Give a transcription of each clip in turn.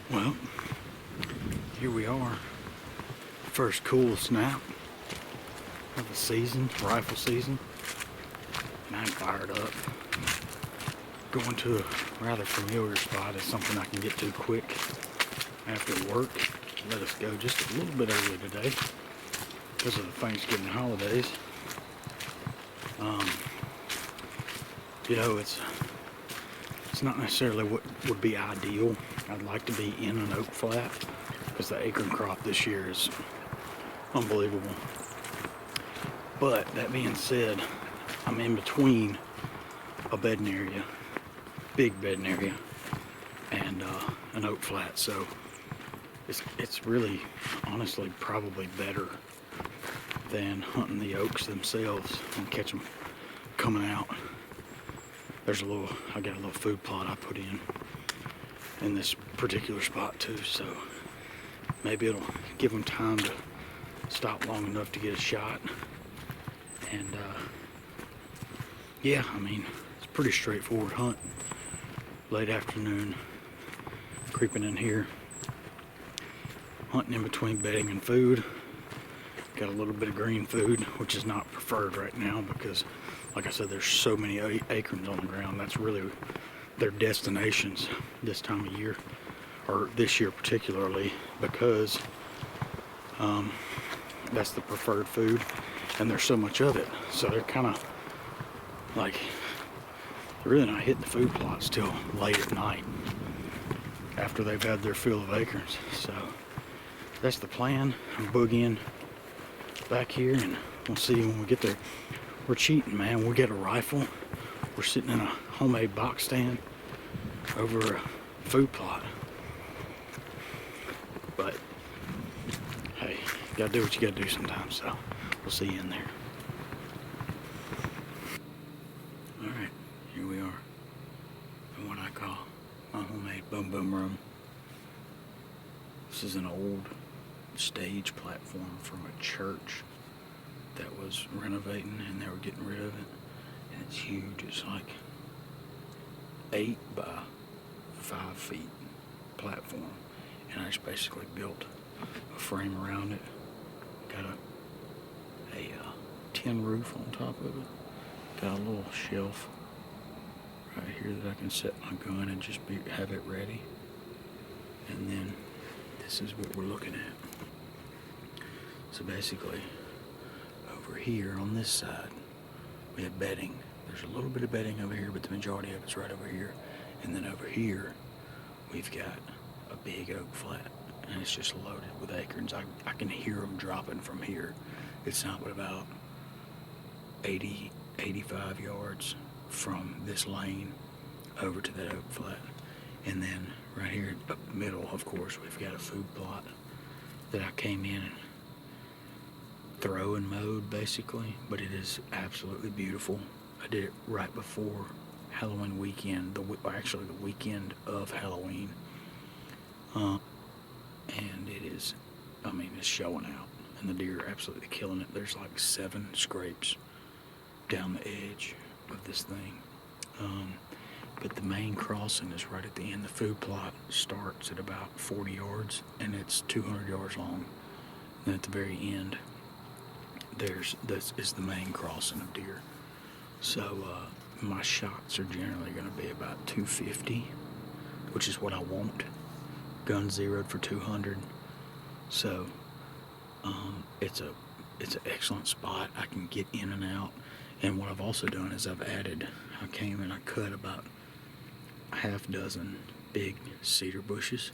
Well, here we are. First cool snap of the season, rifle season. And I'm fired up. Going to a rather familiar spot is something I can get to quick after work. Let us go just a little bit early today because of the Thanksgiving holidays. It's not necessarily what would be ideal. I'd like to be in an oak flat because the acorn crop this year is unbelievable. But that being said, I'm in between a bedding area, big bedding area, and an oak flat, so it's really, honestly, probably better than hunting the oaks themselves and catch them coming out. I got a little food plot I put in this particular spot too, so maybe it'll give them time to stop long enough to get a shot. And yeah, I mean, it's a pretty straightforward hunt. Late afternoon, creeping in here, hunting in between bedding and food. Got a little bit of green food, which is not preferred right now because, like I said, there's so many acorns on the ground. That's really their destinations this time of year, or this year particularly, because that's the preferred food and there's so much of it. So they're kind of like, they're really not hitting the food plots till late at night after they've had their fill of acorns. So that's the plan. I'm boogieing back here and we'll see when we get there. We're cheating, man. We get a rifle. We're sitting in a homemade box stand over a food plot. But hey, you gotta do what you gotta do sometimes, so we'll see you in there. Alright, here we are in what I call my homemade boom boom room. This is an old stage platform from a church that was renovating and they were getting rid of it. And it's huge. It's like 8 by 5 feet platform. And I just basically built a frame around it. Got a tin roof on top of it. Got a little shelf right here that I can set my gun and just have it ready. And then this is what we're looking at. So basically, over here on this side, we have bedding. There's a little bit of bedding over here, but the majority of it's right over here. And then over here, we've got a big oak flat, and it's just loaded with acorns. I can hear them dropping from here. It's not but about 80, 85 yards from this lane over to that oak flat. And then right here up the middle, of course, we've got a food plot that I came in and throwing mode basically, but it is absolutely beautiful. I did it right before Halloween weekend, actually the weekend of Halloween, and it is, I mean, it's showing out, and the deer are absolutely killing it. There's like 7 scrapes down the edge of this thing, but the main crossing is right at the end. The food plot starts at about 40 yards, and it's 200 yards long, and at the very end, this is the main crossing of deer. So my shots are generally going to be about 250, which is what I want. Gun zeroed for 200. So it's an excellent spot. I can get in and out. And what I've also done is I came and I cut about a half dozen big cedar bushes,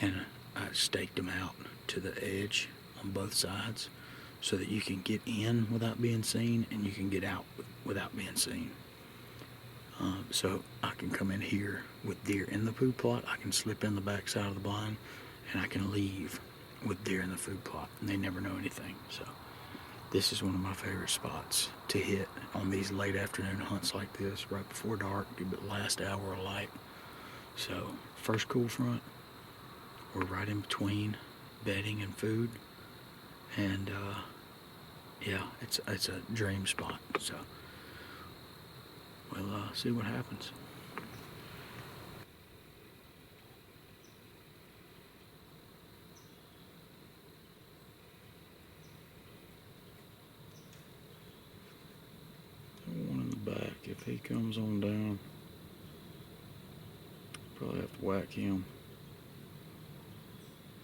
and I staked them out to the edge on both sides, so that you can get in without being seen and you can get out without being seen. So I can come in here with deer in the food plot, I can slip in the back side of the blind, and I can leave with deer in the food plot, and they never know anything. So this is one of my favorite spots to hit on these late afternoon hunts like this, right before dark, the last hour of light. So first cool front, we're right in between bedding and food, and yeah, it's a dream spot. So we'll see what happens. if he comes on down, probably have to whack him.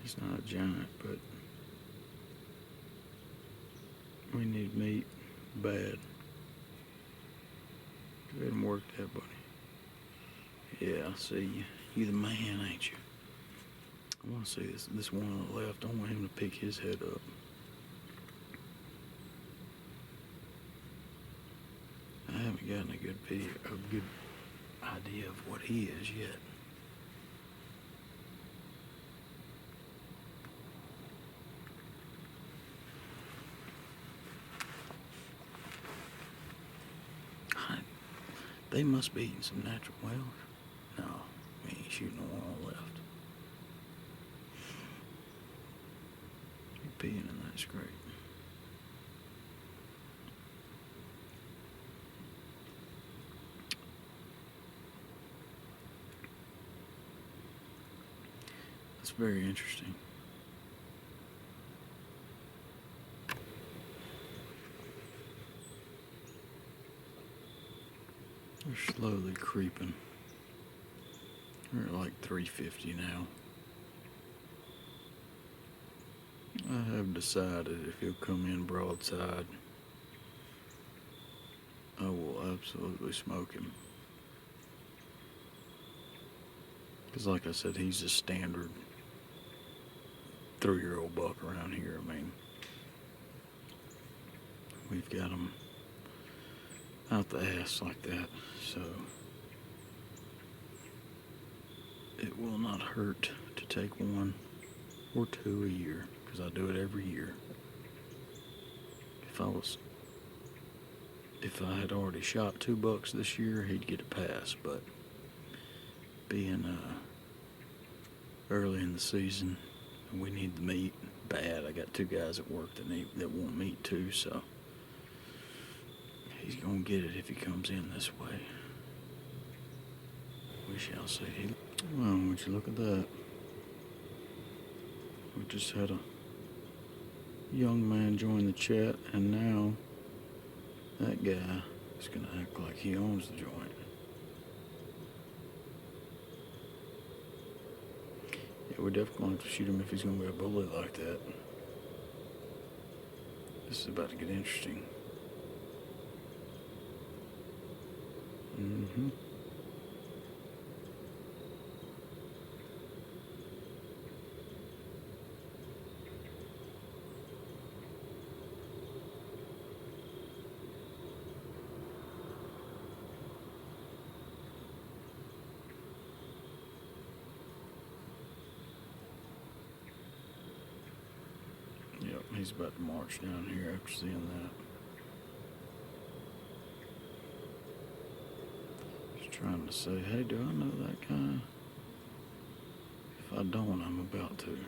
He's not a giant, but we need meat bad. Go ahead and work that, buddy. Yeah, I see you. You the man, ain't you? I want to see this one on the left. I want him to pick his head up. I haven't gotten a good idea of what he is yet. They must be eating some natural wells. No, we ain't shooting the one on the left. You're peeing in that scrape. That's very interesting. They're slowly creeping. We're at like 350 now. I have decided if he'll come in broadside, I will absolutely smoke him. Because like I said, he's a standard 3-year-old buck around here. I mean, we've got him out the ass like that, so it will not hurt to take 1 or 2 a year, because I do it every year. If I had already shot 2 bucks this year, he'd get a pass, but being early in the season, we need the meat bad. I got 2 guys at work that want meat too, so he's gonna get it if he comes in this way. We shall see. Well, would you look at that? We just had a young man join the chat, and now that guy is gonna act like he owns the joint. Yeah, we're definitely going to have to shoot him if he's gonna be a bully like that. This is about to get interesting. Mm-hmm. Yep, he's about to march down here after seeing that. Just trying to say, hey, do I know that guy? If I don't, I'm about to.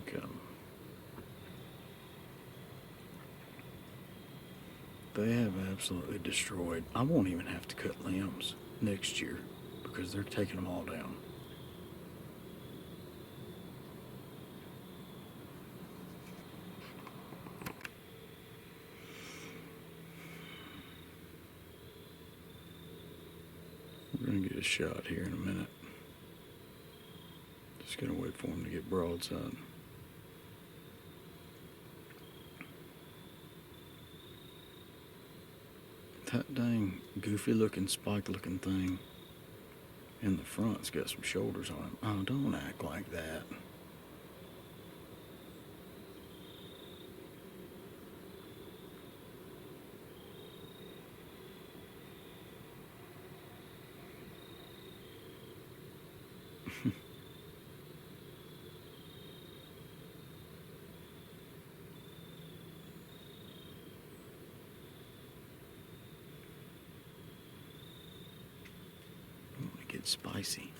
Okay. They have absolutely destroyed. I won't even have to cut limbs next year because they're taking them all down. We're gonna get a shot here in a minute. Just gonna wait for him to get broadside. That dang goofy looking spike looking thing in the front's got some shoulders on him. Oh, don't act like that. Get spicy.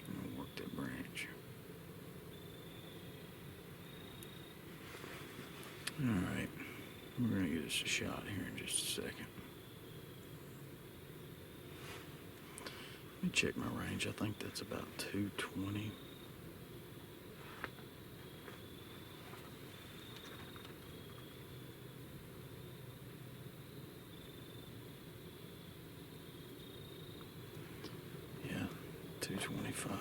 I'm gonna work that branch. Alright, we're gonna get us a shot here in just a second. Let me me check my range. I think that's about 220. Yeah, 225.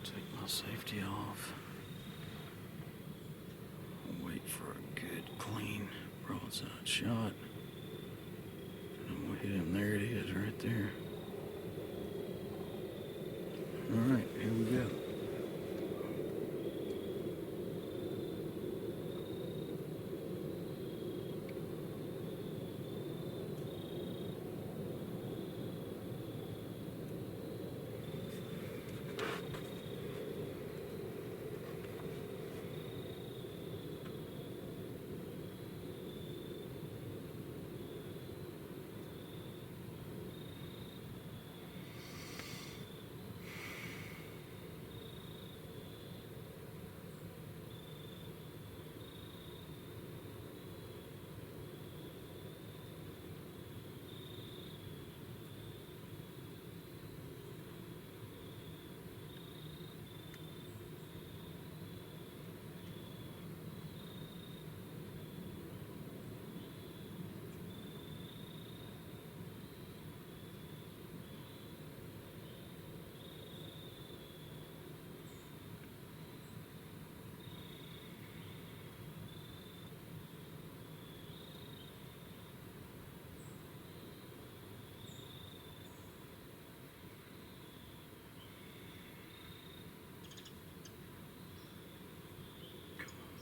Take my safety off. Wait for a good, clean broadside shot. And we'll hit him. There it is, right there. All right, here we go.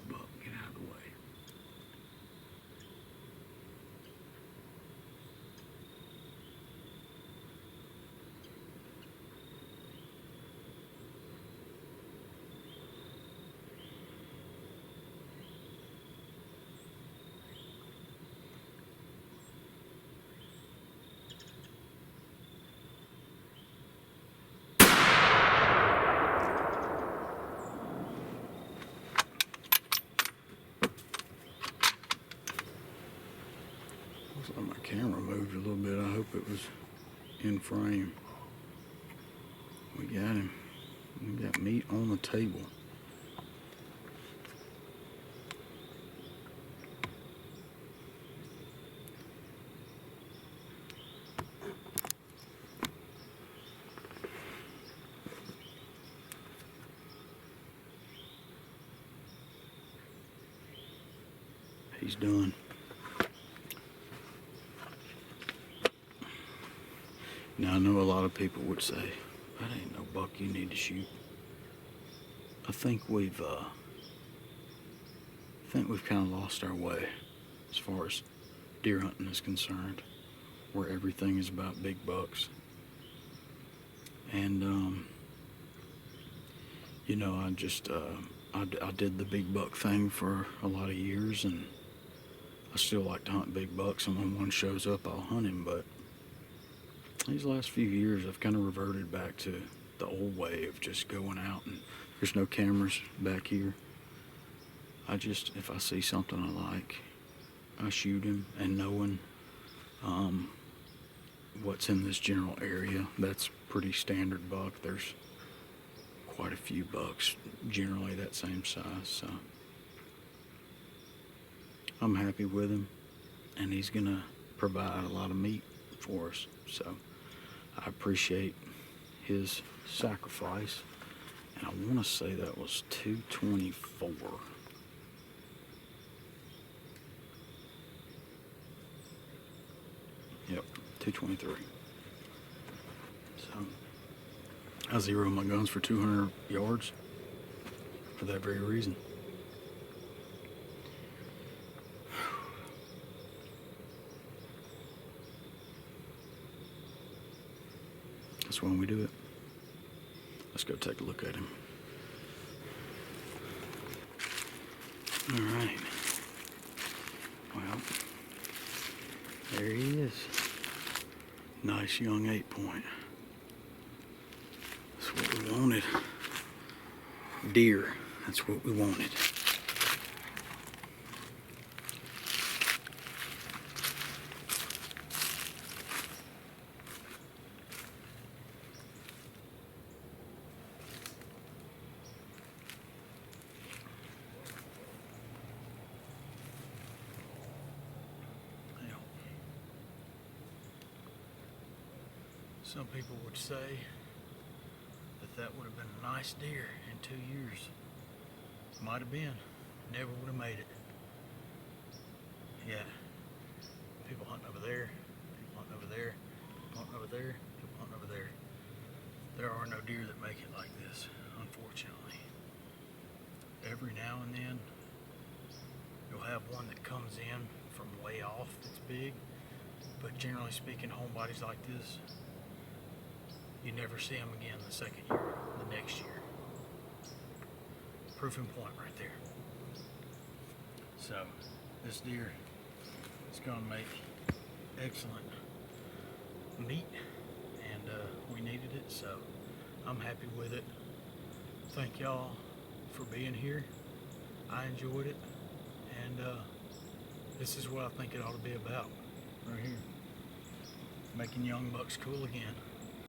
Buck, get out of the way. Looks like my camera moved a little bit. I hope it was in frame. We got him. We got meat on the table. He's done. Now I know a lot of people would say, that ain't no buck you need to shoot. I think we've kind of lost our way as far as deer hunting is concerned, where everything is about big bucks. And you know, I did the big buck thing for a lot of years, and I still like to hunt big bucks, and when one shows up, I'll hunt him. But these last few years, I've kind of reverted back to the old way of just going out, and there's no cameras back here. If I see something I like, I shoot him, and knowing what's in this general area, that's pretty standard buck. There's quite a few bucks generally that same size, so I'm happy with him, and he's gonna provide a lot of meat for us, so I appreciate his sacrifice. And I want to say that was 224. Yep, 223. So I zero my guns for 200 yards for that very reason. when we do it. Let's go take a look at him. All right. Well, there he is. Nice young 8-point. That's what we wanted. Deer. That's what we wanted. Some people would say that would have been a nice deer in 2 years. Might have been. Never would have made it. Yeah. People hunting over there. People hunting over there. People hunting over there. People hunting over there. There are no deer that make it like this, unfortunately. Every now and then, you'll have one that comes in from way off that's big. But generally speaking, homebodies like this, you never see them again the second year, the next year. Proof in point right there. So, this deer is going to make excellent meat, and we needed it, so I'm happy with it. Thank y'all for being here. I enjoyed it, and this is what I think it ought to be about, right here. Making young bucks cool again.